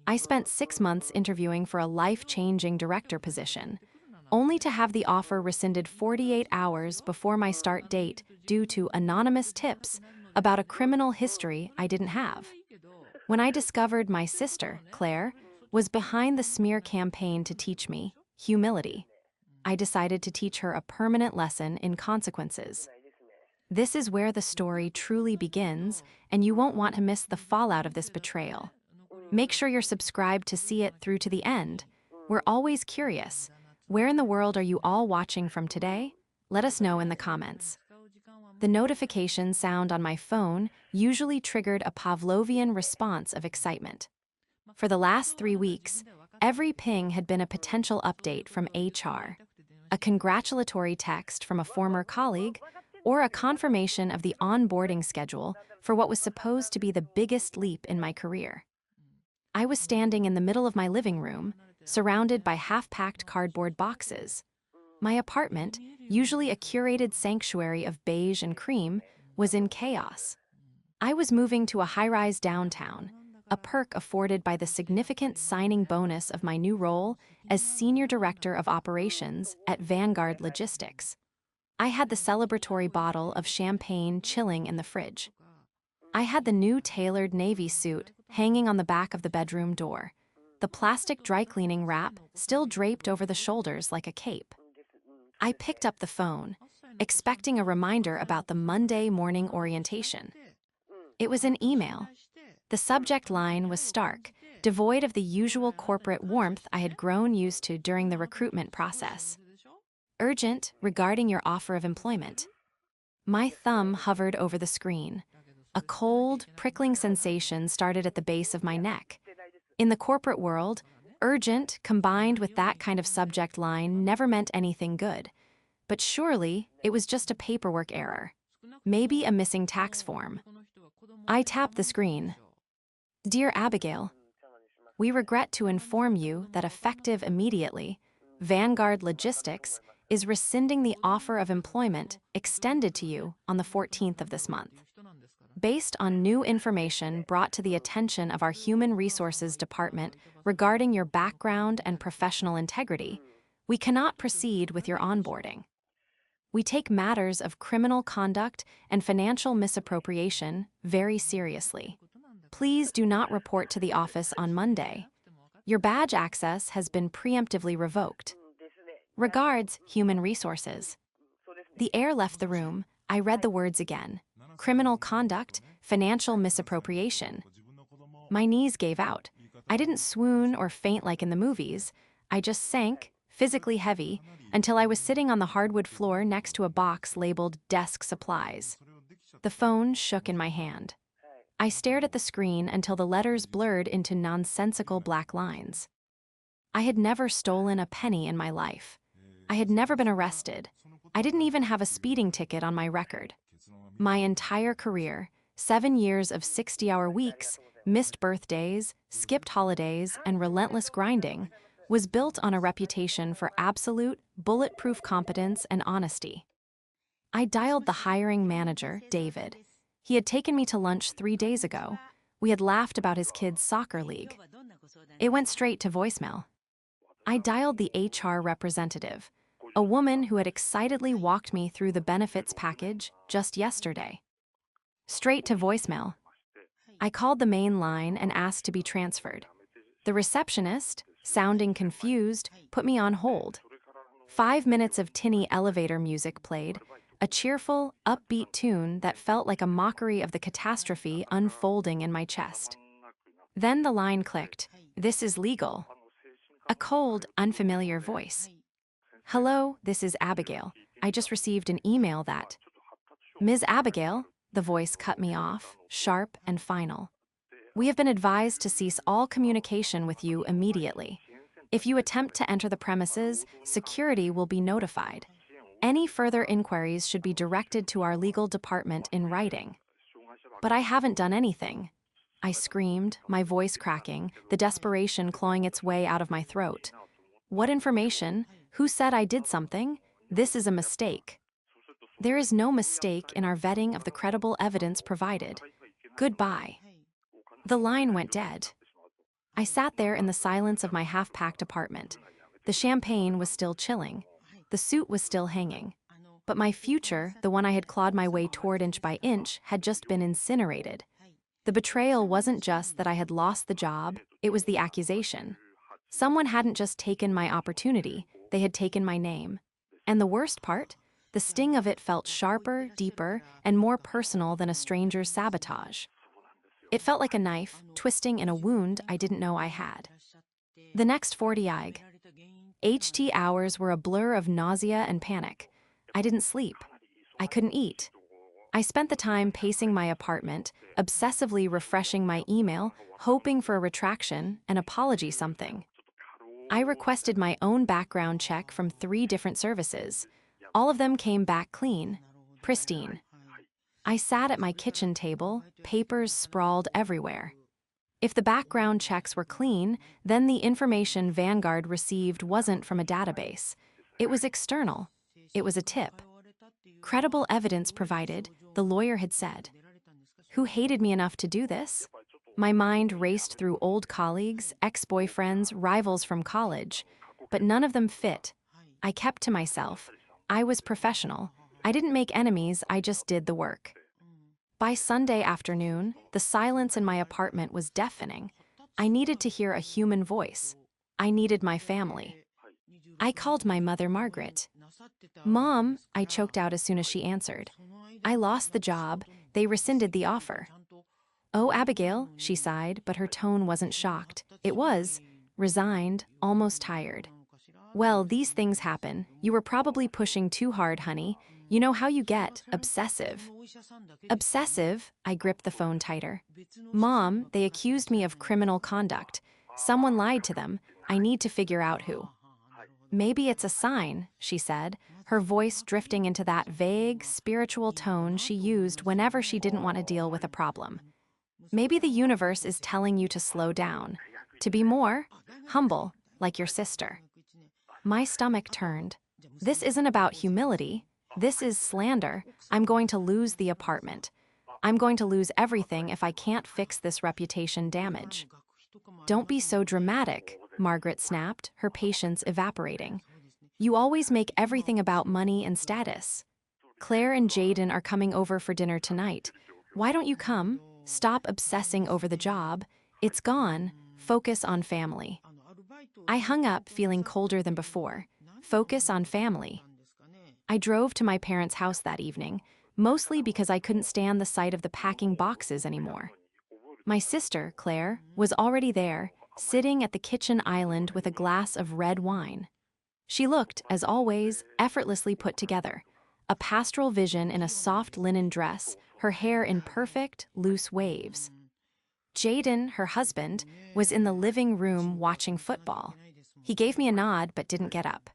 I spent 6 months interviewing for a life-changing director position, only to have the offer rescinded 48 hours before my start date due to anonymous tips about a criminal history I didn't have. When I discovered my sister, Claire, was behind the smear campaign to teach me humility, I decided to teach her a permanent lesson in consequences. This is where the story truly begins, and you won't want to miss the fallout of this betrayal. Make sure you're subscribed to see it through to the end. We're always curious. Where in the world are you all watching from today? Let us know in the comments. The notification sound on my phone usually triggered a Pavlovian response of excitement. For the last 3 weeks, every ping had been a potential update from HR, a congratulatory text from a former colleague, or a confirmation of the onboarding schedule for what was supposed to be the biggest leap in my career. I was standing in the middle of my living room, surrounded by half-packed cardboard boxes. My apartment, usually a curated sanctuary of beige and cream, was in chaos. I was moving to a high-rise downtown, a perk afforded by the significant signing bonus of my new role as Senior Director of Operations at Vanguard Logistics. I had the celebratory bottle of champagne chilling in the fridge. I had the new tailored navy suit hanging on the back of the bedroom door, the plastic dry cleaning wrap still draped over the shoulders like a cape. I picked up the phone, expecting a reminder about the Monday morning orientation. It was an email. The subject line was stark, devoid of the usual corporate warmth I had grown used to during the recruitment process. Urgent regarding your offer of employment. My thumb hovered over the screen. A cold, prickling sensation started at the base of my neck. In the corporate world, urgent combined with that kind of subject line never meant anything good. But surely, it was just a paperwork error. Maybe a missing tax form. I tapped the screen. Dear Abigail, we regret to inform you that effective immediately, Vanguard Logistics is rescinding the offer of employment extended to you on the 14th of this month. Based on new information brought to the attention of our Human Resources Department regarding your background and professional integrity, we cannot proceed with your onboarding. We take matters of criminal conduct and financial misappropriation very seriously. Please do not report to the office on Monday. Your badge access has been preemptively revoked. Regards, Human Resources. The air left the room. I read the words again. Criminal conduct, financial misappropriation. My knees gave out. I didn't swoon or faint like in the movies. I just sank, physically heavy, until I was sitting on the hardwood floor next to a box labeled Desk Supplies. The phone shook in my hand. I stared at the screen until the letters blurred into nonsensical black lines. I had never stolen a penny in my life. I had never been arrested. I didn't even have a speeding ticket on my record. My entire career, 7 years of 60-hour weeks, missed birthdays, skipped holidays, and relentless grinding, was built on a reputation for absolute, bulletproof competence and honesty. I dialed the hiring manager, David. He had taken me to lunch 3 days ago. We had laughed about his kids' soccer league. It went straight to voicemail. I dialed the HR representative, a woman who had excitedly walked me through the benefits package just yesterday. Straight to voicemail. I called the main line and asked to be transferred. The receptionist, sounding confused, put me on hold. 5 minutes of tinny elevator music played, a cheerful, upbeat tune that felt like a mockery of the catastrophe unfolding in my chest. Then the line clicked. This is legal. A cold, unfamiliar voice. Hello, this is Abigail. I just received an email that... Ms. Abigail, the voice cut me off, sharp and final. We have been advised to cease all communication with you immediately. If you attempt to enter the premises, security will be notified. Any further inquiries should be directed to our legal department in writing. But I haven't done anything. I screamed, my voice cracking, the desperation clawing its way out of my throat. What information? Who said I did something? This is a mistake. There is no mistake in our vetting of the credible evidence provided. Goodbye. The line went dead. I sat there in the silence of my half-packed apartment. The champagne was still chilling. The suit was still hanging. But my future, the one I had clawed my way toward inch by inch, had just been incinerated. The betrayal wasn't just that I had lost the job, it was the accusation. Someone hadn't just taken my opportunity, they had taken my name. And the worst part? The sting of it felt sharper, deeper, and more personal than a stranger's sabotage. It felt like a knife, twisting in a wound I didn't know I had. The next 40 HT hours were a blur of nausea and panic. I didn't sleep. I couldn't eat. I spent the time pacing my apartment, obsessively refreshing my email, hoping for a retraction, an apology something. I requested my own background check from 3 different services. All of them came back clean, pristine. I sat at my kitchen table, papers sprawled everywhere. If the background checks were clean, then the information Vanguard received wasn't from a database. It was external. It was a tip. Credible evidence provided, the lawyer had said. Who hated me enough to do this? My mind raced through old colleagues, ex-boyfriends, rivals from college, but none of them fit. I kept to myself. I was professional. I didn't make enemies, I just did the work. By Sunday afternoon, the silence in my apartment was deafening. I needed to hear a human voice. I needed my family. I called my mother, Margaret. "Mom," I choked out as soon as she answered. "I lost the job. They rescinded the offer." "Oh, Abigail," she sighed, but her tone wasn't shocked. It was resigned, almost tired. "Well, these things happen. You were probably pushing too hard, honey. You know how you get, obsessive." Obsessive? I gripped the phone tighter. "Mom, they accused me of criminal conduct. Someone lied to them. I need to figure out who." "Maybe it's a sign," she said, her voice drifting into that vague, spiritual tone she used whenever she didn't want to deal with a problem. "Maybe the universe is telling you to slow down, to be more humble, like your sister." My stomach turned. This isn't about humility. This is slander. I'm going to lose the apartment. I'm going to lose everything if I can't fix this reputation damage. "Don't be so dramatic," Margaret snapped, her patience evaporating. "You always make everything about money and status. Claire and Jaden are coming over for dinner tonight. Why don't you come? Stop obsessing over the job. It's gone. Focus on family." I hung up feeling colder than before. Focus on family. I drove to my parents' house that evening, mostly because I couldn't stand the sight of the packing boxes anymore. My sister, Claire, was already there, sitting at the kitchen island with a glass of red wine. She looked, as always, effortlessly put together. A pastoral vision in a soft linen dress, her hair in perfect, loose waves. Jaden, her husband, was in the living room watching football. He gave me a nod but didn't get up.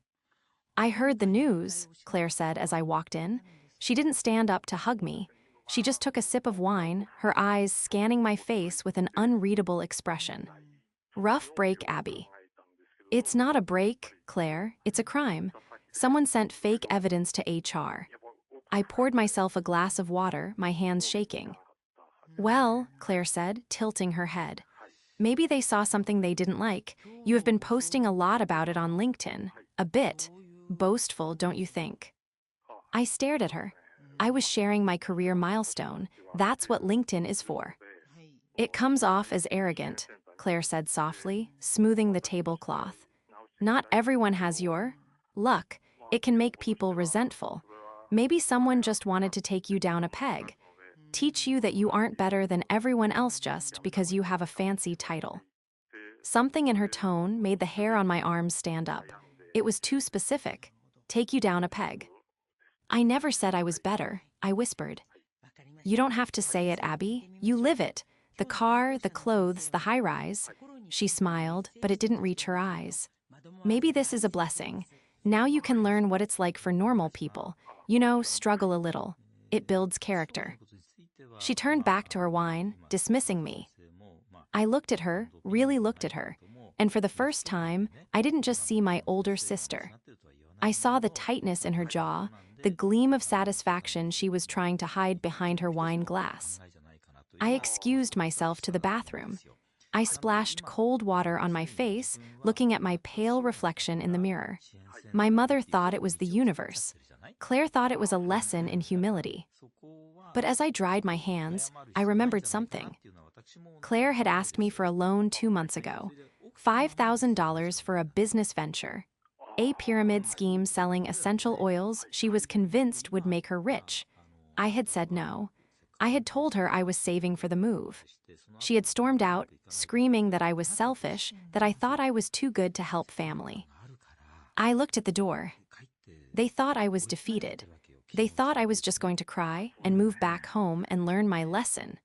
"I heard the news," Claire said as I walked in. She didn't stand up to hug me. She just took a sip of wine, her eyes scanning my face with an unreadable expression. "Rough break, Abby." "It's not a break, Claire. It's a crime. Someone sent fake evidence to HR." I poured myself a glass of water, my hands shaking. "Well," Claire said, tilting her head. "Maybe they saw something they didn't like. You have been posting a lot about it on LinkedIn. A bit boastful, don't you think?" I stared at her. I was sharing my career milestone. That's what LinkedIn is for. "It comes off as arrogant," Claire said softly, smoothing the tablecloth. "Not everyone has your luck. It can make people resentful. Maybe someone just wanted to take you down a peg. Teach you that you aren't better than everyone else just because you have a fancy title." Something in her tone made the hair on my arms stand up. It was too specific. Take you down a peg. "I never said I was better," I whispered. "You don't have to say it, Abby. You live it. The car, the clothes, the high-rise." She smiled, but it didn't reach her eyes. "Maybe this is a blessing. Now you can learn what it's like for normal people. You know, struggle a little. It builds character." She turned back to her wine, dismissing me. I looked at her, really looked at her, and for the first time, I didn't just see my older sister. I saw the tightness in her jaw, the gleam of satisfaction she was trying to hide behind her wine glass. I excused myself to the bathroom. I splashed cold water on my face, looking at my pale reflection in the mirror. My mother thought it was the universe. Claire thought it was a lesson in humility. But as I dried my hands, I remembered something. Claire had asked me for a loan 2 months ago, $5,000 for a business venture, a pyramid scheme selling essential oils she was convinced would make her rich. I had said no. I had told her I was saving for the move. She had stormed out, screaming that I was selfish, that I thought I was too good to help family. I looked at the door. They thought I was defeated. They thought I was just going to cry and move back home and learn my lesson.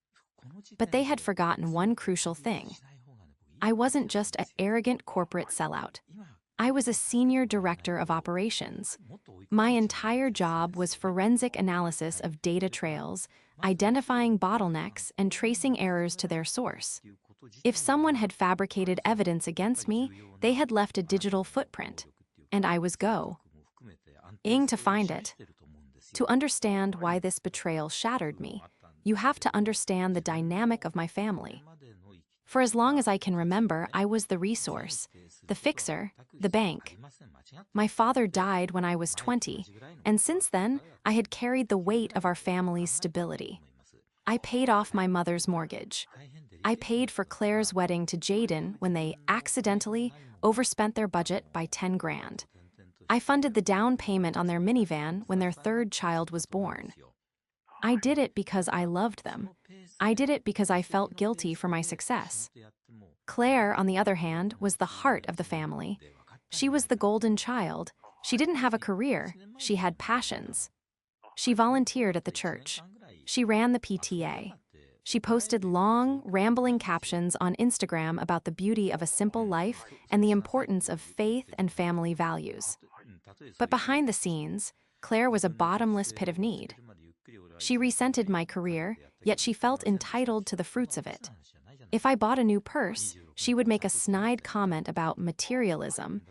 But they had forgotten one crucial thing. I wasn't just an arrogant corporate sellout. I was a senior director of operations. My entire job was forensic analysis of data trails, identifying bottlenecks, and tracing errors to their source. If someone had fabricated evidence against me, they had left a digital footprint, and I was going to find it. To understand why this betrayal shattered me, you have to understand the dynamic of my family. For as long as I can remember, I was the resource, the fixer, the bank. My father died when I was 20, and since then, I had carried the weight of our family's stability. I paid off my mother's mortgage. I paid for Claire's wedding to Jaden when they accidentally overspent their budget by 10 grand. I funded the down payment on their minivan when their third child was born. I did it because I loved them. I did it because I felt guilty for my success. Claire, on the other hand, was the heart of the family. She was the golden child. She didn't have a career. She had passions. She volunteered at the church. She ran the PTA. She posted long, rambling captions on Instagram about the beauty of a simple life and the importance of faith and family values. But behind the scenes, Claire was a bottomless pit of need. She resented my career, yet she felt entitled to the fruits of it. If I bought a new purse, she would make a snide comment about materialism,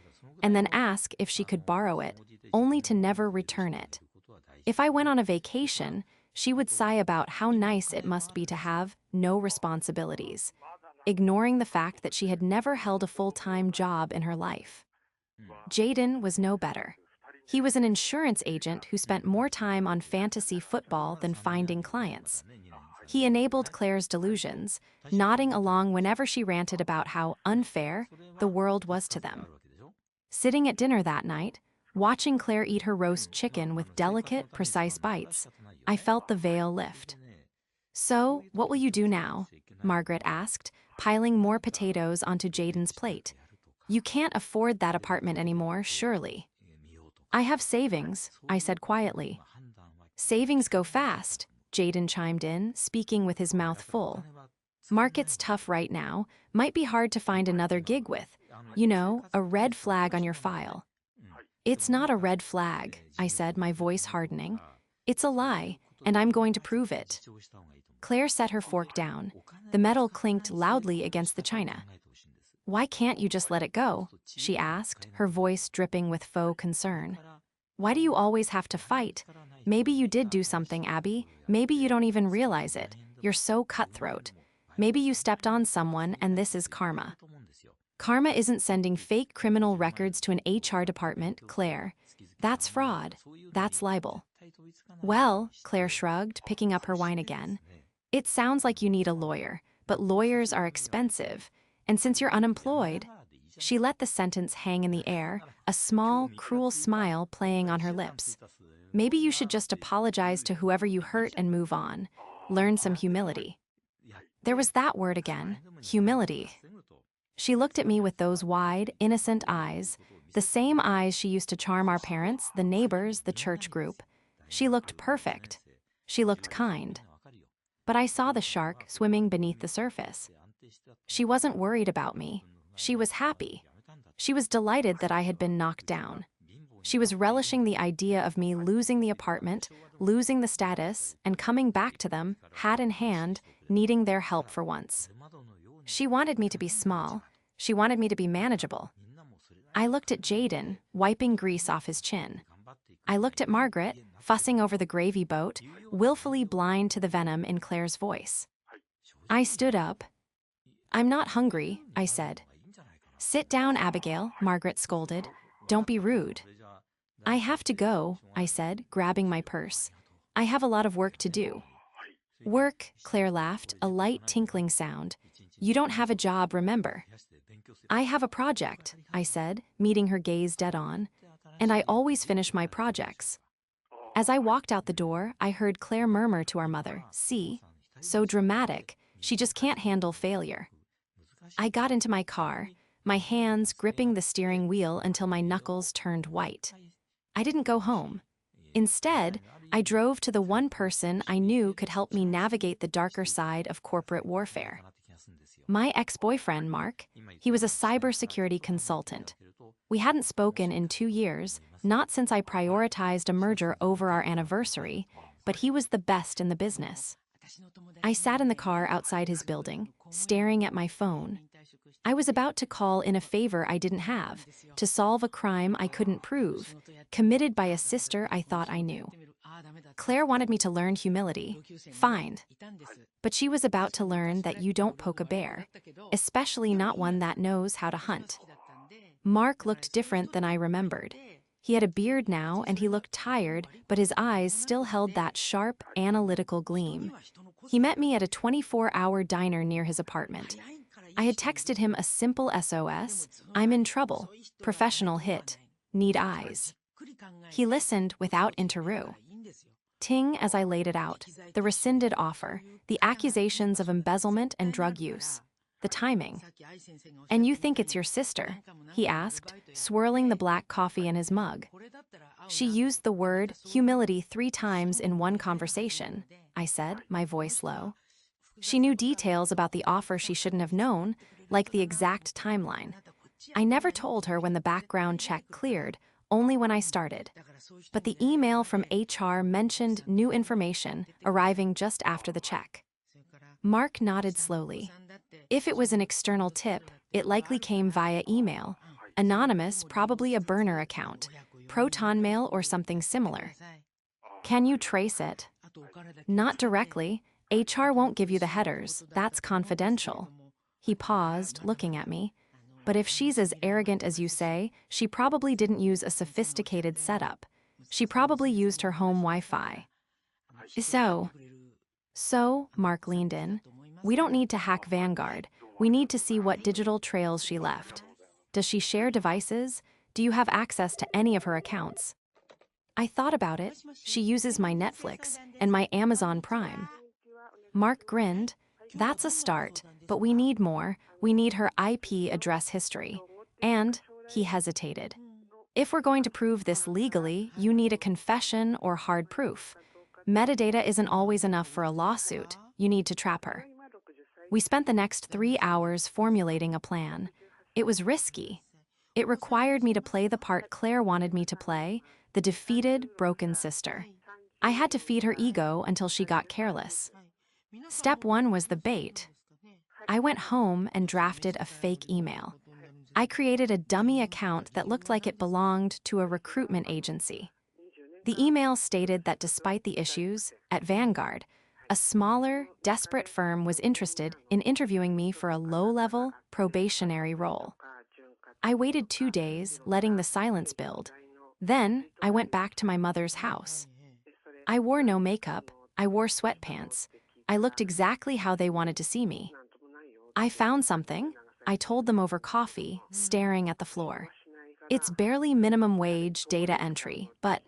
and then ask if she could borrow it, only to never return it. If I went on a vacation, she would sigh about how nice it must be to have no responsibilities, ignoring the fact that she had never held a full-time job in her life. Jaden was no better. He was an insurance agent who spent more time on fantasy football than finding clients. He enabled Claire's delusions, nodding along whenever she ranted about how unfair the world was to them. Sitting at dinner that night, watching Claire eat her roast chicken with delicate, precise bites, I felt the veil lift. "So, what will you do now?" Margaret asked, piling more potatoes onto Jaden's plate. "You can't afford that apartment anymore, surely." "I have savings," I said quietly. "Savings go fast," Jaden chimed in, speaking with his mouth full. "Market's tough right now. Might be hard to find another gig with. You know, a red flag on your file." "It's not a red flag," I said, my voice hardening. "It's a lie, and I'm going to prove it." Claire set her fork down. The metal clinked loudly against the china. "Why can't you just let it go?" she asked, her voice dripping with faux concern. "Why do you always have to fight? Maybe you did do something, Abby. Maybe you don't even realize it. You're so cutthroat. Maybe you stepped on someone and this is karma." "Karma isn't sending fake criminal records to an HR department, Claire. That's fraud. That's libel." "Well," Claire shrugged, picking up her wine again, "it sounds like you need a lawyer, but lawyers are expensive. And since you're unemployed," she let the sentence hang in the air, a small, cruel smile playing on her lips. "Maybe you should just apologize to whoever you hurt and move on. Learn some humility." There was that word again, humility. She looked at me with those wide, innocent eyes, the same eyes she used to charm our parents, the neighbors, the church group. She looked perfect. She looked kind. But I saw the shark swimming beneath the surface. She wasn't worried about me. She was happy. She was delighted that I had been knocked down. She was relishing the idea of me losing the apartment, losing the status, and coming back to them, hat in hand, needing their help for once. She wanted me to be small. She wanted me to be manageable. I looked at Jaden, wiping grease off his chin. I looked at Margaret, fussing over the gravy boat, willfully blind to the venom in Claire's voice. I stood up. I'm not hungry, I said. Sit down, Abigail, Margaret scolded. Don't be rude. I have to go, I said, grabbing my purse. I have a lot of work to do. Work, Claire laughed, a light tinkling sound. You don't have a job, remember. I have a project, I said, meeting her gaze dead on. And I always finish my projects. As I walked out the door, I heard Claire murmur to our mother, see? So dramatic, she just can't handle failure. I got into my car, my hands gripping the steering wheel until my knuckles turned white. I didn't go home. Instead, I drove to the one person I knew could help me navigate the darker side of corporate warfare. My ex-boyfriend, Mark, he was a cybersecurity consultant. We hadn't spoken in 2 years, not since I prioritized a merger over our anniversary, but he was the best in the business. I sat in the car outside his building, staring at my phone. I was about to call in a favor I didn't have, to solve a crime I couldn't prove, committed by a sister I thought I knew. Claire wanted me to learn humility. Fine. But she was about to learn that you don't poke a bear, especially not one that knows how to hunt. Mark looked different than I remembered. He had a beard now and he looked tired, but his eyes still held that sharp, analytical gleam. He met me at a 24-hour diner near his apartment. I had texted him a simple SOS, I'm in trouble, professional hit, need eyes. He listened without interview. Ting as I laid it out, the rescinded offer, the accusations of embezzlement and drug use, the timing. And you think it's your sister? He asked, swirling the black coffee in his mug. She used the word humility 3 times in one conversation, I said, my voice low. She knew details about the offer she shouldn't have known, like the exact timeline. I never told her when the background check cleared, only when I started. But the email from HR mentioned new information arriving just after the check. Mark nodded slowly. If it was an external tip, it likely came via email. Anonymous, probably a burner account, Proton Mail or something similar. Can you trace it? Not directly. HR won't give you the headers. That's confidential. He paused, looking at me. But if she's as arrogant as you say, she probably didn't use a sophisticated setup. She probably used her home Wi-Fi. So, Mark leaned in. We don't need to hack Vanguard. We need to see what digital trails she left. Does she share devices? Do you have access to any of her accounts? I thought about it. She uses my Netflix and my Amazon Prime. Mark grinned. That's a start, but we need more. We need her IP address history. And he hesitated. If we're going to prove this legally, you need a confession or hard proof. Metadata isn't always enough for a lawsuit. You need to trap her. We spent the next 3 hours formulating a plan. It was risky. It required me to play the part Claire wanted me to play, the defeated, broken sister. I had to feed her ego until she got careless. Step 1 was the bait. I went home and drafted a fake email. I created a dummy account that looked like it belonged to a recruitment agency. The email stated that despite the issues, at Vanguard, a smaller, desperate firm was interested in interviewing me for a low-level, probationary role. I waited 2 days, letting the silence build. Then, I went back to my mother's house. I wore no makeup. I wore sweatpants. I looked exactly how they wanted to see me. I found something. I told them over coffee, staring at the floor. It's barely minimum wage data entry, but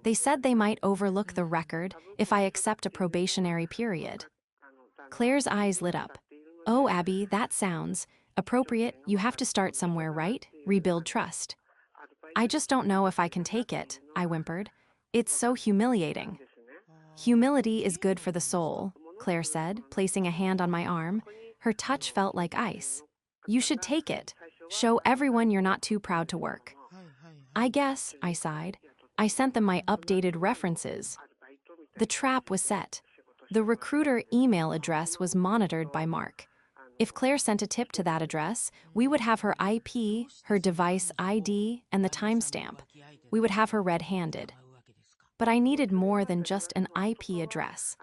they said they might overlook the record if I accept a probationary period. Claire's eyes lit up. Oh, Abby, that sounds appropriate. You have to start somewhere, right? Rebuild trust. I just don't know if I can take it, I whimpered. It's so humiliating. Humility is good for the soul, Claire said, placing a hand on my arm. Her touch felt like ice. You should take it. Show everyone you're not too proud to work. I guess, I sighed. I sent them my updated references. The trap was set. The recruiter email address was monitored by Mark. If Claire sent a tip to that address, we would have her IP, her device ID, and the timestamp. We would have her red-handed. But I needed more than just an IP address.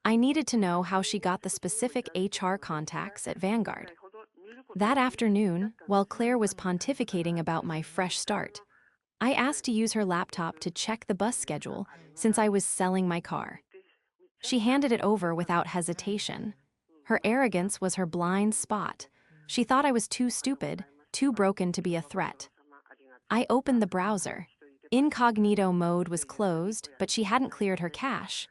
I needed to know how she got the specific HR contacts at Vanguard. That afternoon, while Claire was pontificating about my fresh start, I asked to use her laptop to check the bus schedule since I was selling my car. She handed it over without hesitation. Her arrogance was her blind spot. She thought I was too stupid, too broken to be a threat. I opened the browser. Incognito mode was closed, but she hadn't cleared her cache.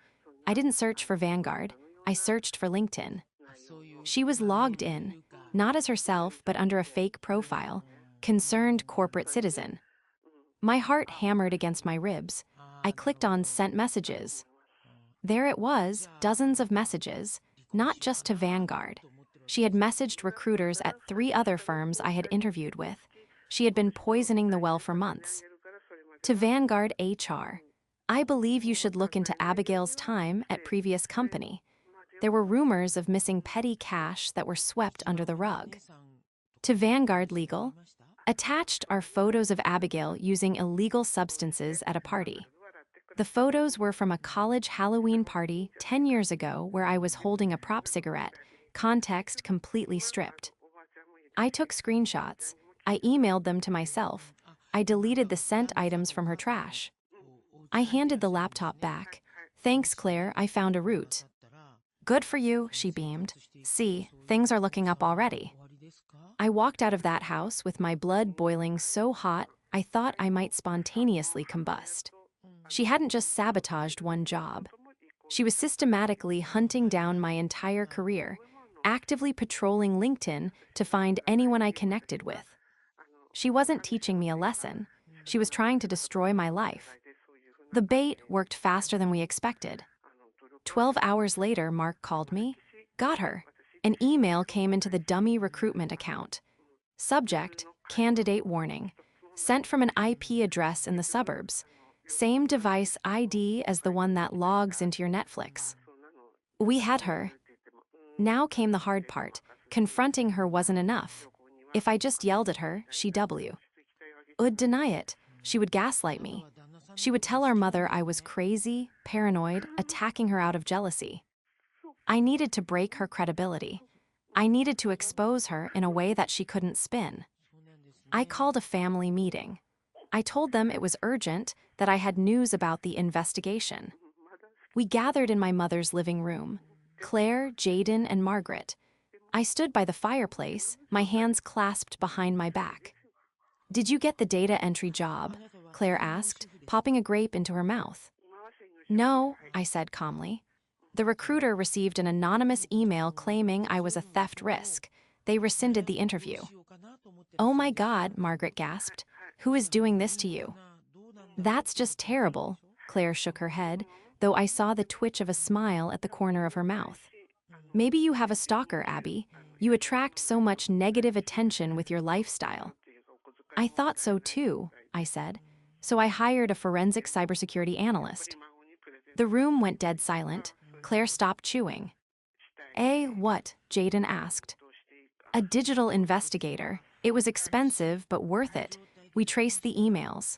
I didn't search for Vanguard. I searched for LinkedIn. She was logged in, not as herself, but under a fake profile, concerned corporate citizen. My heart hammered against my ribs. I clicked on Sent Messages. There it was, dozens of messages, not just to Vanguard. She had messaged recruiters at 3 other firms I had interviewed with. She had been poisoning the well for months. To Vanguard HR, I believe you should look into Abigail's time at previous company. There were rumors of missing petty cash that were swept under the rug. To Vanguard Legal, attached are photos of Abigail using illegal substances at a party. The photos were from a college Halloween party 10 years ago where I was holding a prop cigarette, context completely stripped. I took screenshots. I emailed them to myself. I deleted the sent items from her trash. I handed the laptop back. Thanks, Claire, I found a route. Good for you, she beamed. See, things are looking up already. I walked out of that house with my blood boiling so hot I thought I might spontaneously combust. She hadn't just sabotaged one job. She was systematically hunting down my entire career, actively patrolling LinkedIn to find anyone I connected with. She wasn't teaching me a lesson. She was trying to destroy my life. The bait worked faster than we expected. 12 hours later, Mark called me. Got her. An email came into the dummy recruitment account. Subject, candidate warning. Sent from an IP address in the suburbs. Same device ID as the one that logs into your Netflix. We had her. Now came the hard part. Confronting her wasn't enough. If I just yelled at her, she'd would deny it. She would gaslight me. She would tell our mother I was crazy, paranoid, attacking her out of jealousy. I needed to break her credibility. I needed to expose her in a way that she couldn't spin. I called a family meeting. I told them it was urgent, that I had news about the investigation. We gathered in my mother's living room. Claire, Jaden, and Margaret. I stood by the fireplace, my hands clasped behind my back. Did you get the data entry job? Claire asked, popping a grape into her mouth. No, I said calmly. The recruiter received an anonymous email claiming I was a theft risk. They rescinded the interview. Oh my God, Margaret gasped. Who is doing this to you? That's just terrible, Claire shook her head, though I saw the twitch of a smile at the corner of her mouth. Maybe you have a stalker, Abby. You attract so much negative attention with your lifestyle. I thought so too, I said. So I hired a forensic cybersecurity analyst. The room went dead silent. Claire stopped chewing. What? Jaden asked. A digital investigator. It was expensive, but worth it. We traced the emails.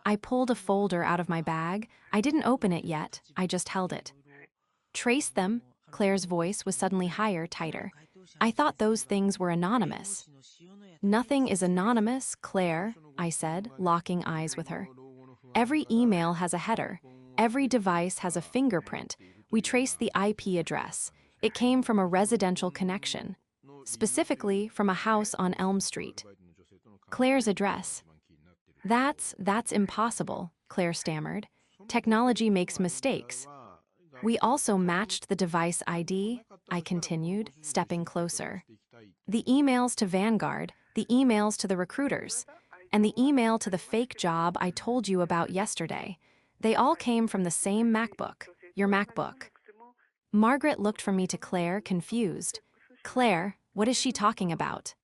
I pulled a folder out of my bag. I didn't open it yet. I just held it. Traced them? Claire's voice was suddenly higher, tighter. I thought those things were anonymous. Nothing is anonymous, Claire, I said, locking eyes with her. Every email has a header. Every device has a fingerprint. We traced the IP address. It came from a residential connection, specifically from a house on Elm Street. Claire's address. That's impossible, Claire stammered. Technology makes mistakes. We also matched the device ID, I continued, stepping closer. The emails to Vanguard, the emails to the recruiters, and the email to the fake job I told you about yesterday. They all came from the same MacBook, your MacBook. Margaret looked from me to Claire, confused. Claire, what is she talking about?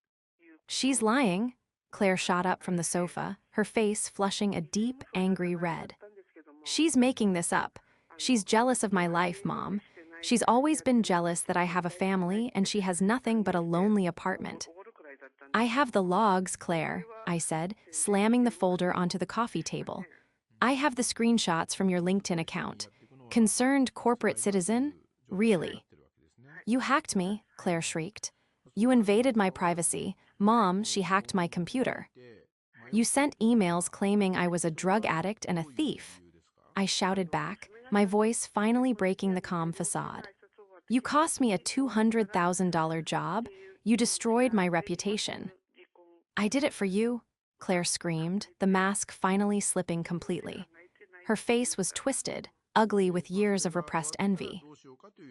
She's lying. Claire shot up from the sofa, her face flushing a deep, angry red. She's making this up. She's jealous of my life, Mom. She's always been jealous that I have a family and she has nothing but a lonely apartment. I have the logs, Claire, I said, slamming the folder onto the coffee table. I have the screenshots from your LinkedIn account. Concerned corporate citizen? Really? You hacked me, Claire shrieked. You invaded my privacy. Mom, she hacked my computer. You sent emails claiming I was a drug addict and a thief. I shouted back, my voice finally breaking the calm facade. You cost me a $200,000 job. You destroyed my reputation. I did it for you, Claire screamed, the mask finally slipping completely. Her face was twisted, ugly with years of repressed envy.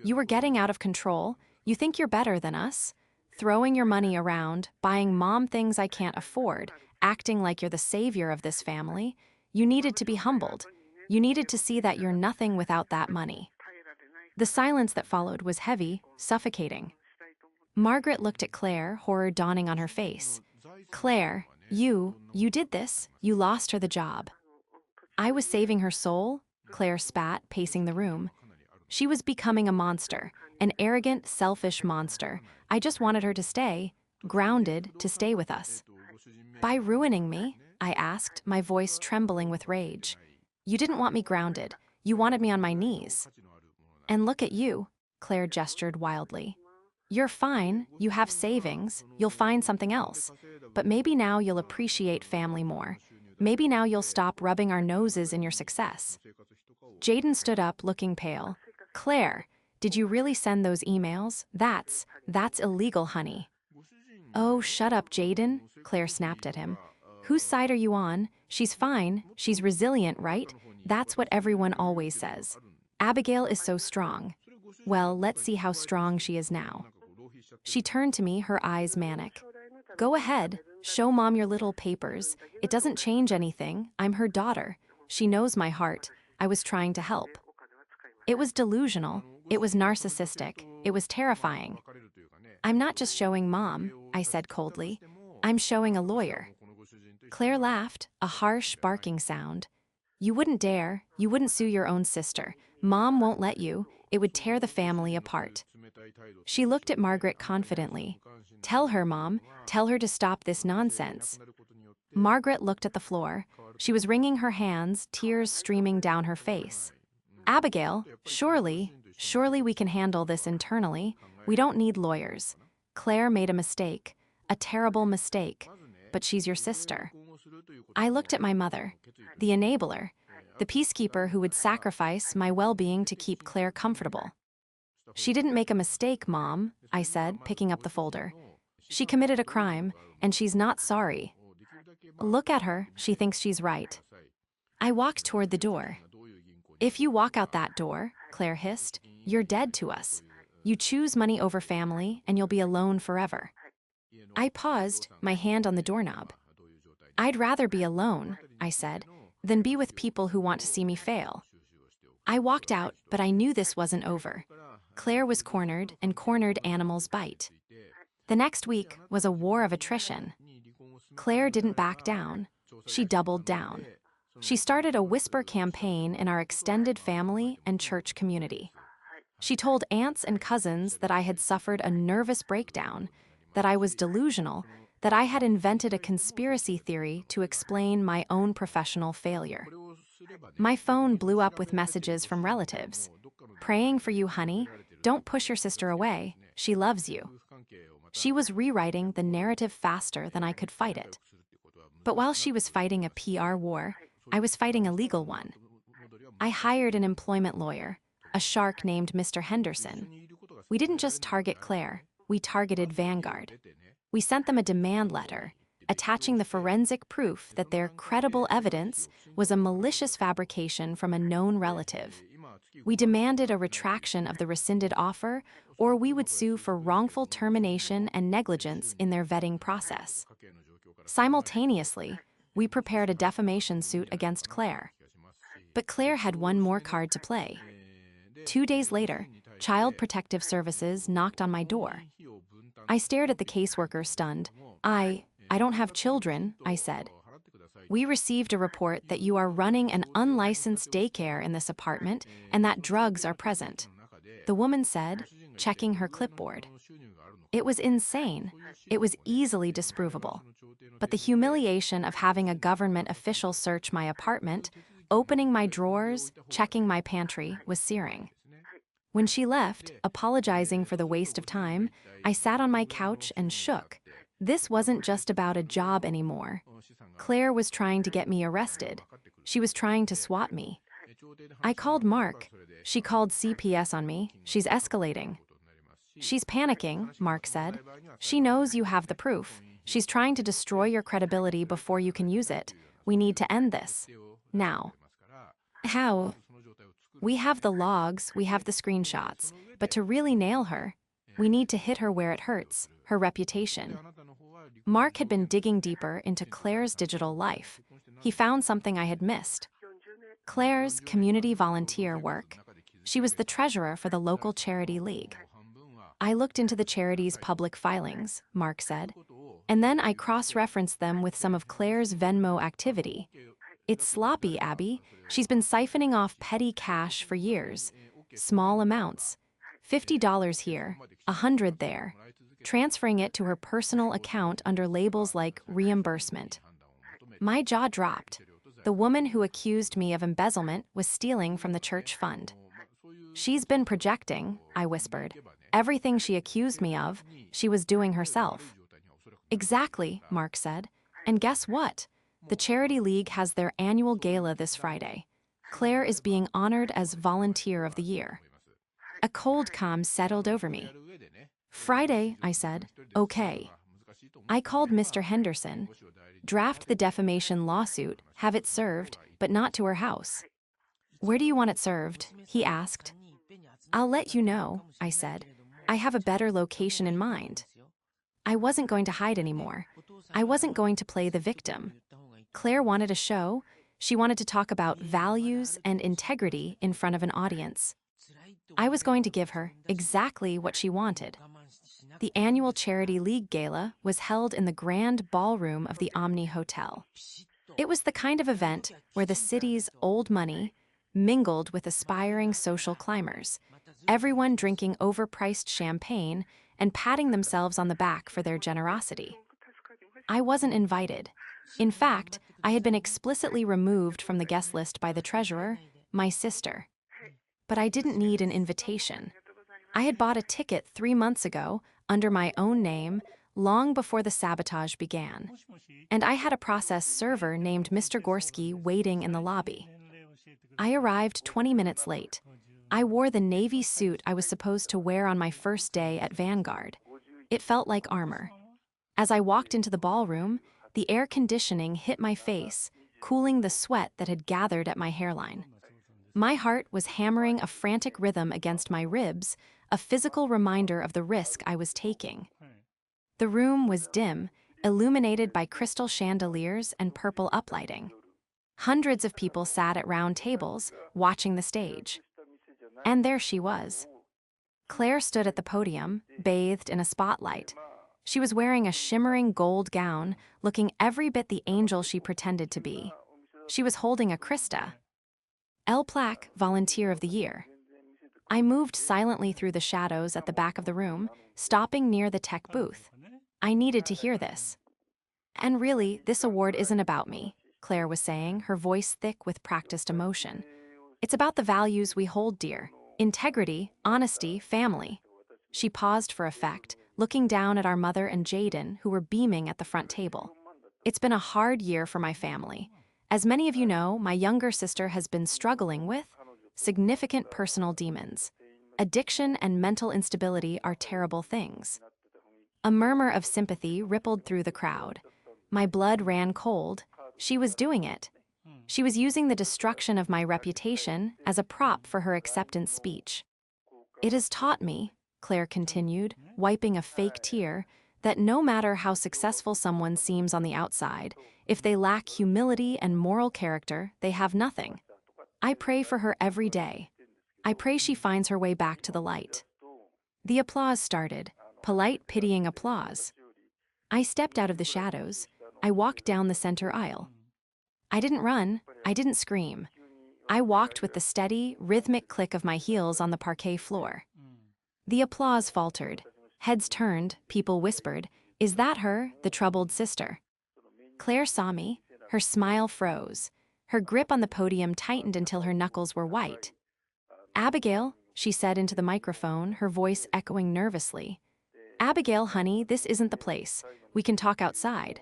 You were getting out of control. You think you're better than us? Throwing your money around, buying mom things I can't afford, acting like you're the savior of this family. You needed to be humbled. You needed to see that you're nothing without that money. The silence that followed was heavy, suffocating. Margaret looked at Claire, horror dawning on her face. Claire, you did this. You lost her the job. I was saving her soul, Claire spat, pacing the room. She was becoming a monster, an arrogant, selfish monster. I just wanted her to stay, grounded, to stay with us. By ruining me? I asked, my voice trembling with rage. You didn't want me grounded. You wanted me on my knees. And look at you, Claire gestured wildly. You're fine, you have savings, you'll find something else. But maybe now you'll appreciate family more. Maybe now you'll stop rubbing our noses in your success. Jaden stood up, looking pale. Claire, did you really send those emails? That's illegal, honey. Oh, shut up, Jaden, Claire snapped at him. Whose side are you on? She's fine, she's resilient, right? That's what everyone always says. Abigail is so strong. Well, let's see how strong she is now. She turned to me, her eyes manic. Go ahead, show Mom your little papers. It doesn't change anything. I'm her daughter. She knows my heart. I was trying to help. It was delusional. It was narcissistic. It was terrifying. I'm not just showing Mom, I said coldly. I'm showing a lawyer. Claire laughed, a harsh, barking sound. You wouldn't dare. You wouldn't sue your own sister. Mom won't let you. It would tear the family apart. She looked at Margaret confidently. Tell her, Mom. Tell her to stop this nonsense. Margaret looked at the floor. She was wringing her hands, tears streaming down her face. Abigail, surely we can handle this internally. We don't need lawyers. Claire made a mistake, a terrible mistake, but she's your sister. I looked at my mother, the enabler, the peacekeeper who would sacrifice my well-being to keep Claire comfortable. She didn't make a mistake, Mom, I said, picking up the folder. She committed a crime, and she's not sorry. Look at her, she thinks she's right. I walked toward the door. If you walk out that door, Claire hissed, you're dead to us. You choose money over family, and you'll be alone forever. I paused, my hand on the doorknob. I'd rather be alone, I said, than be with people who want to see me fail. I walked out, but I knew this wasn't over. Claire was cornered, and cornered animals bite. The next week was a war of attrition. Claire didn't back down. She doubled down. She started a whisper campaign in our extended family and church community. She told aunts and cousins that I had suffered a nervous breakdown, that I was delusional, that I had invented a conspiracy theory to explain my own professional failure. My phone blew up with messages from relatives. Praying for you, honey. Don't push your sister away. She loves you. She was rewriting the narrative faster than I could fight it. But while she was fighting a PR war, I was fighting a legal one. I hired an employment lawyer, a shark named Mr. Henderson. We didn't just target Claire, we targeted Vanguard. We sent them a demand letter, attaching the forensic proof that their credible evidence was a malicious fabrication from a known relative. We demanded a retraction of the rescinded offer, or we would sue for wrongful termination and negligence in their vetting process. Simultaneously, we prepared a defamation suit against Claire. But Claire had one more card to play. 2 days later, Child Protective Services knocked on my door. I stared at the caseworker, stunned. I don't have children, I said. We received a report that you are running an unlicensed daycare in this apartment and that drugs are present. The woman said, checking her clipboard. It was insane. It was easily disprovable. But the humiliation of having a government official search my apartment, opening my drawers, checking my pantry, was searing. When she left, apologizing for the waste of time, I sat on my couch and shook. This wasn't just about a job anymore. Claire was trying to get me arrested. She was trying to swat me. I called Mark. She called CPS on me. She's escalating. She's panicking, Mark said. She knows you have the proof. She's trying to destroy your credibility before you can use it. We need to end this. Now. How? We have the logs, we have the screenshots, but to really nail her, we need to hit her where it hurts, her reputation. Mark had been digging deeper into Claire's digital life. He found something I had missed. Claire's community volunteer work. She was the treasurer for the local charity league. I looked into the charity's public filings, Mark said, and then I cross-referenced them with some of Claire's Venmo activity. It's sloppy, Abby. She's been siphoning off petty cash for years. Small amounts. $50 here, $100 there. Transferring it to her personal account under labels like reimbursement. My jaw dropped. The woman who accused me of embezzlement was stealing from the church fund. She's been projecting, I whispered. Everything she accused me of, she was doing herself. Exactly, Mark said. And guess what? The Charity League has their annual gala this Friday. Claire is being honored as Volunteer of the Year. A cold calm settled over me. Friday, I said. Okay. I called Mr. Henderson. Draft the defamation lawsuit, have it served, but not to her house. Where do you want it served? He asked. I'll let you know, I said. I have a better location in mind. I wasn't going to hide anymore. I wasn't going to play the victim. Claire wanted a show. She wanted to talk about values and integrity in front of an audience. I was going to give her exactly what she wanted. The annual Charity League Gala was held in the grand ballroom of the Omni Hotel. It was the kind of event where the city's old money mingled with aspiring social climbers, everyone drinking overpriced champagne and patting themselves on the back for their generosity. I wasn't invited. In fact, I had been explicitly removed from the guest list by the treasurer, my sister. But I didn't need an invitation. I had bought a ticket 3 months ago under my own name, long before the sabotage began. And I had a process server named Mr. Gorski waiting in the lobby. I arrived 20 minutes late. I wore the navy suit I was supposed to wear on my first day at Vanguard. It felt like armor. As I walked into the ballroom, the air conditioning hit my face, cooling the sweat that had gathered at my hairline. My heart was hammering a frantic rhythm against my ribs, a physical reminder of the risk I was taking. The room was dim, illuminated by crystal chandeliers and purple uplighting. Hundreds of people sat at round tables, watching the stage. And there she was. Claire stood at the podium, bathed in a spotlight. She was wearing a shimmering gold gown, looking every bit the angel she pretended to be. She was holding a Krista. Elle Plaque, Volunteer of the Year. I moved silently through the shadows at the back of the room, stopping near the tech booth. I needed to hear this. And really, this award isn't about me, Claire was saying, her voice thick with practiced emotion. It's about the values we hold dear: integrity, honesty, family. She paused for effect, looking down at our mother and Jaden, who were beaming at the front table. It's been a hard year for my family. As many of you know, my younger sister has been struggling with significant personal demons. Addiction and mental instability are terrible things. A murmur of sympathy rippled through the crowd. My blood ran cold. She was doing it. She was using the destruction of my reputation as a prop for her acceptance speech. It has taught me, Claire continued, wiping a fake tear, that no matter how successful someone seems on the outside, if they lack humility and moral character, they have nothing. I pray for her every day. I pray she finds her way back to the light. The applause started, polite, pitying applause. I stepped out of the shadows. I walked down the center aisle. I didn't run. I didn't scream. I walked with the steady, rhythmic click of my heels on the parquet floor. The applause faltered. Heads turned, people whispered, "Is that her, the troubled sister?" Claire saw me. Her smile froze. Her grip on the podium tightened until her knuckles were white. "Abigail," she said into the microphone, her voice echoing nervously. Abigail, honey, this isn't the place. We can talk outside.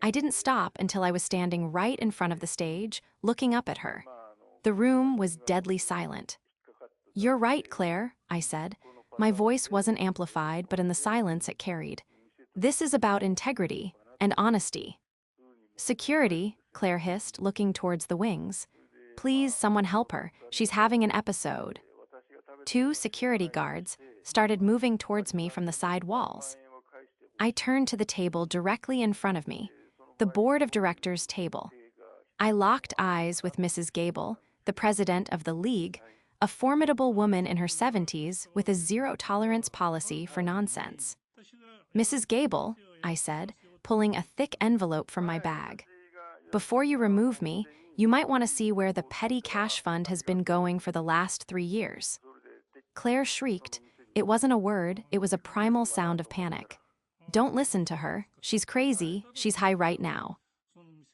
I didn't stop until I was standing right in front of the stage, looking up at her. The room was deadly silent. You're right, Claire, I said. My voice wasn't amplified, but in the silence it carried. This is about integrity and honesty. Security, Claire hissed, looking towards the wings. Please, someone help her. She's having an episode. 2 security guards started moving towards me from the side walls. I turned to the table directly in front of me, the board of directors table. I locked eyes with Mrs. Gable, the president of the league, a formidable woman in her 70s with a zero-tolerance policy for nonsense. Mrs. Gable, I said, pulling a thick envelope from my bag. Before you remove me, you might want to see where the petty cash fund has been going for the last 3 years. Claire shrieked. It wasn't a word, it was a primal sound of panic. Don't listen to her. She's crazy. She's high right now.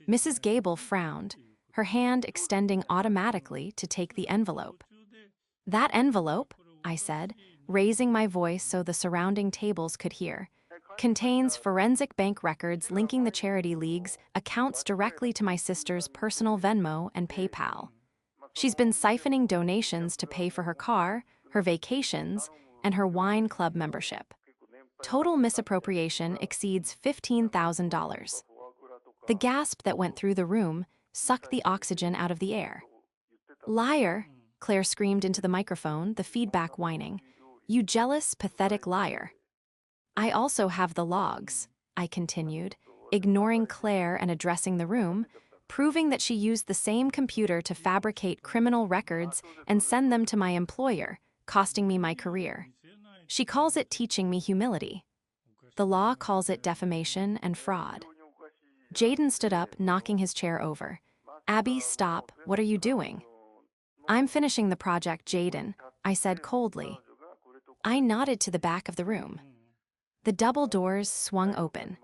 Mrs. Gable frowned, her hand extending automatically to take the envelope. That envelope, I said, raising my voice so the surrounding tables could hear, contains forensic bank records linking the charity league's accounts directly to my sister's personal Venmo and PayPal. She's been siphoning donations to pay for her car, her vacations, and her wine club membership. Total misappropriation exceeds $15,000. The gasp that went through the room sucked the oxygen out of the air. Liar, Claire screamed into the microphone, the feedback whining. You jealous, pathetic liar. I also have the logs, I continued, ignoring Claire and addressing the room, proving that she used the same computer to fabricate criminal records and send them to my employer, costing me my career. She calls it teaching me humility. The law calls it defamation and fraud. Jaden stood up, knocking his chair over. Abby, stop. What are you doing? I'm finishing the project, Jaden, I said coldly. I nodded to the back of the room. The double doors swung open.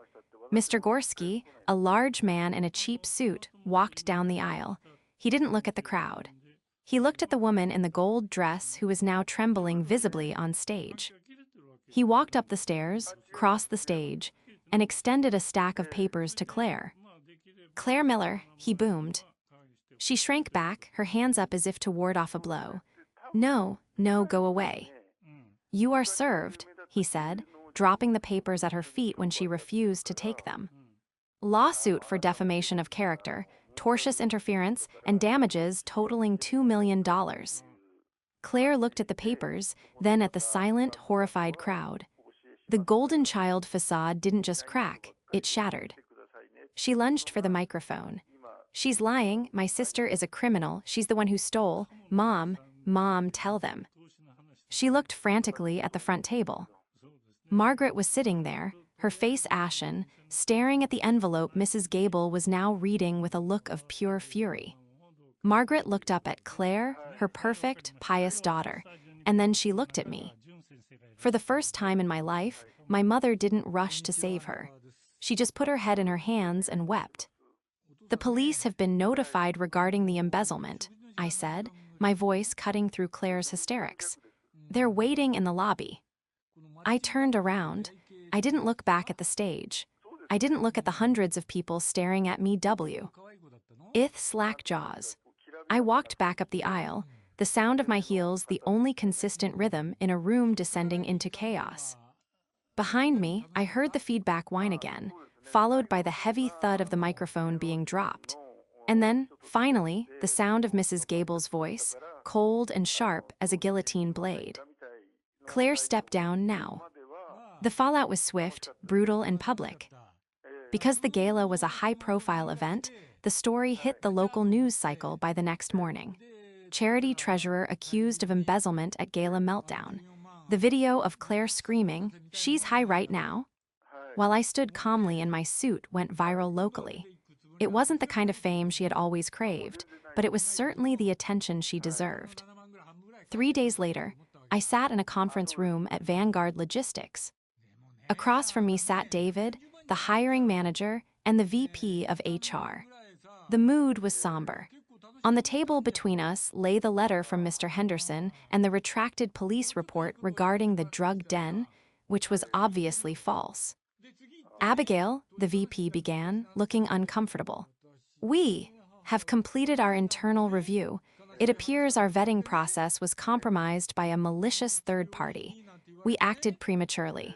Mr. Gorski, a large man in a cheap suit, walked down the aisle. He didn't look at the crowd. He looked at the woman in the gold dress who was now trembling visibly on stage. He walked up the stairs, crossed the stage, and extended a stack of papers to Claire. Claire Miller, he boomed. She shrank back, her hands up as if to ward off a blow. No, go away. You are served, he said, dropping the papers at her feet when she refused to take them. Lawsuit for defamation of character, tortious interference, and damages totaling $2 million. Claire looked at the papers, then at the silent, horrified crowd. The golden child facade didn't just crack, it shattered. She lunged for the microphone. She's lying, my sister is a criminal, she's the one who stole. Mom, tell them. She looked frantically at the front table. Margaret was sitting there, her face ashen, staring at the envelope Mrs. Gable was now reading with a look of pure fury. Margaret looked up at Claire, her perfect, pious daughter, and then she looked at me. For the first time in my life, my mother didn't rush to save her. She just put her head in her hands and wept. The police have been notified regarding the embezzlement, I said, my voice cutting through Claire's hysterics. They're waiting in the lobby. I turned around. I didn't look back at the stage. I didn't look at the hundreds of people staring at me. Slack jaws. I walked back up the aisle, the sound of my heels the only consistent rhythm in a room descending into chaos. Behind me, I heard the feedback whine again, followed by the heavy thud of the microphone being dropped. And then, finally, the sound of Mrs. Gable's voice, cold and sharp as a guillotine blade. Claire stepped down now. The fallout was swift, brutal, and public. Because the gala was a high-profile event, the story hit the local news cycle by the next morning. Charity treasurer accused of embezzlement at gala meltdown. The video of Claire screaming, "She's high right now," while I stood calmly in my suit, went viral locally. It wasn't the kind of fame she had always craved, but it was certainly the attention she deserved. 3 days later, I sat in a conference room at Vanguard Logistics. Across from me sat David, the hiring manager, and the VP of HR. The mood was somber. On the table between us lay the letter from Mr. Henderson and the retracted police report regarding the drug den, which was obviously false. Abigail, the VP began, looking uncomfortable. We have completed our internal review. It appears our vetting process was compromised by a malicious third party. We acted prematurely.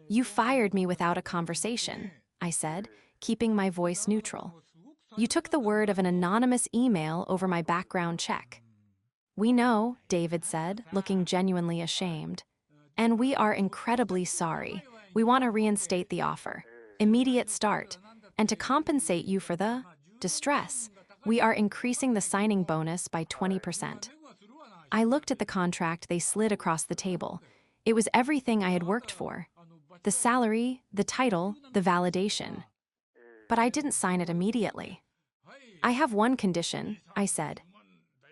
You fired me without a conversation, I said, keeping my voice neutral. You took the word of an anonymous email over my background check. We know, David said, looking genuinely ashamed. And we are incredibly sorry. We want to reinstate the offer. Immediate start. And to compensate you for the distress, we are increasing the signing bonus by 20%. I looked at the contract they slid across the table. It was everything I had worked for. The salary, the title, the validation. But I didn't sign it immediately. I have one condition, I said.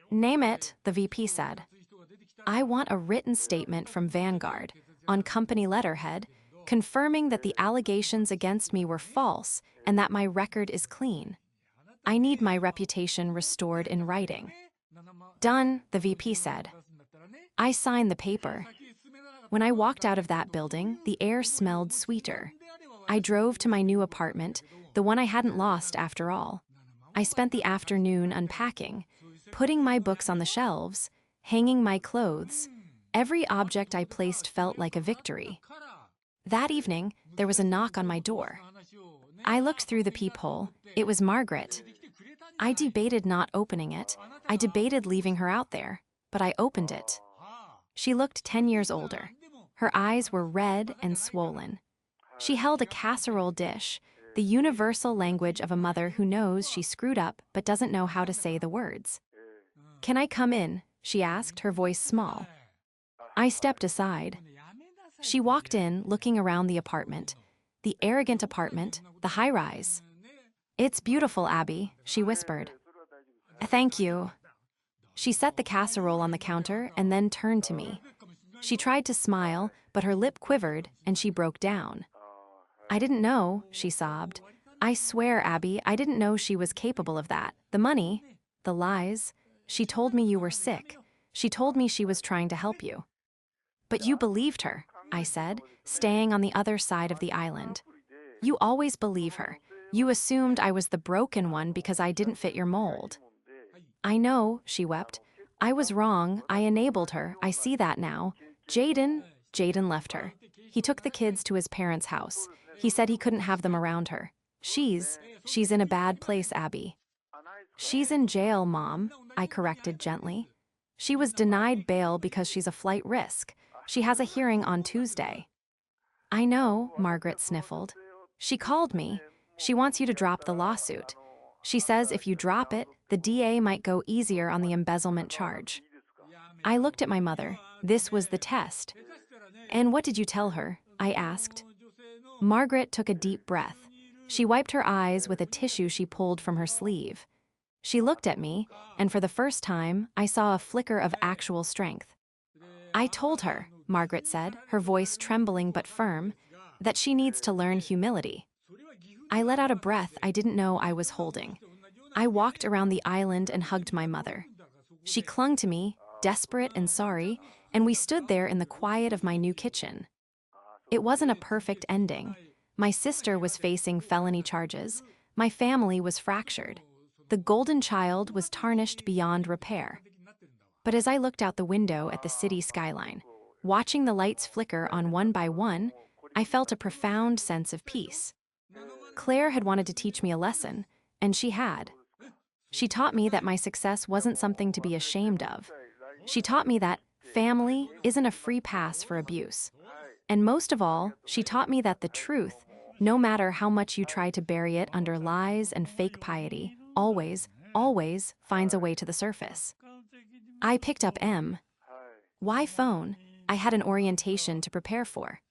Name it, the VP said. I want a written statement from Vanguard, on company letterhead, confirming that the allegations against me were false and that my record is clean. I need my reputation restored in writing. Done, the VP said. I signed the paper. When I walked out of that building, the air smelled sweeter. I drove to my new apartment, the one I hadn't lost after all. I spent the afternoon unpacking, putting my books on the shelves, hanging my clothes. Every object I placed felt like a victory. That evening, there was a knock on my door. I looked through the peephole. It was Margaret. I debated not opening it. I debated leaving her out there, but I opened it. She looked 10 years older. Her eyes were red and swollen. She held a casserole dish, the universal language of a mother who knows she screwed up but doesn't know how to say the words. Can I come in? She asked, her voice small. I stepped aside. She walked in, looking around the apartment. The arrogant apartment, the high-rise. It's beautiful, Abby, she whispered. Thank you. She set the casserole on the counter and then turned to me. She tried to smile, but her lip quivered and she broke down. I didn't know, she sobbed. I swear, Abby, I didn't know she was capable of that. The money, the lies. She told me you were sick. She told me she was trying to help you. But you believed her, I said, staying on the other side of the island. You always believe her. You assumed I was the broken one because I didn't fit your mold. I know, she wept. I was wrong. I enabled her. I see that now. Jaden left her. He took the kids to his parents' house. He said he couldn't have them around her. She's in a bad place, Abby. She's in jail, Mom, I corrected gently. She was denied bail because she's a flight risk. She has a hearing on Tuesday. I know, Margaret sniffled. She called me. She wants you to drop the lawsuit. She says if you drop it, the DA might go easier on the embezzlement charge. I looked at my mother. This was the test. And what did you tell her? I asked. Margaret took a deep breath. She wiped her eyes with a tissue she pulled from her sleeve. She looked at me, and for the first time, I saw a flicker of actual strength. I told her, Margaret said, her voice trembling but firm, that she needs to learn humility. I let out a breath I didn't know I was holding. I walked around the island and hugged my mother. She clung to me, desperate and sorry, and we stood there in the quiet of my new kitchen. It wasn't a perfect ending. My sister was facing felony charges. My family was fractured. The golden child was tarnished beyond repair. But as I looked out the window at the city skyline, watching the lights flicker on one by one, I felt a profound sense of peace. Claire had wanted to teach me a lesson, and she had. She taught me that my success wasn't something to be ashamed of. She taught me that family isn't a free pass for abuse. And most of all, she taught me that the truth, no matter how much you try to bury it under lies and fake piety, always finds a way to the surface. I picked up M. Why phone? I had an orientation to prepare for.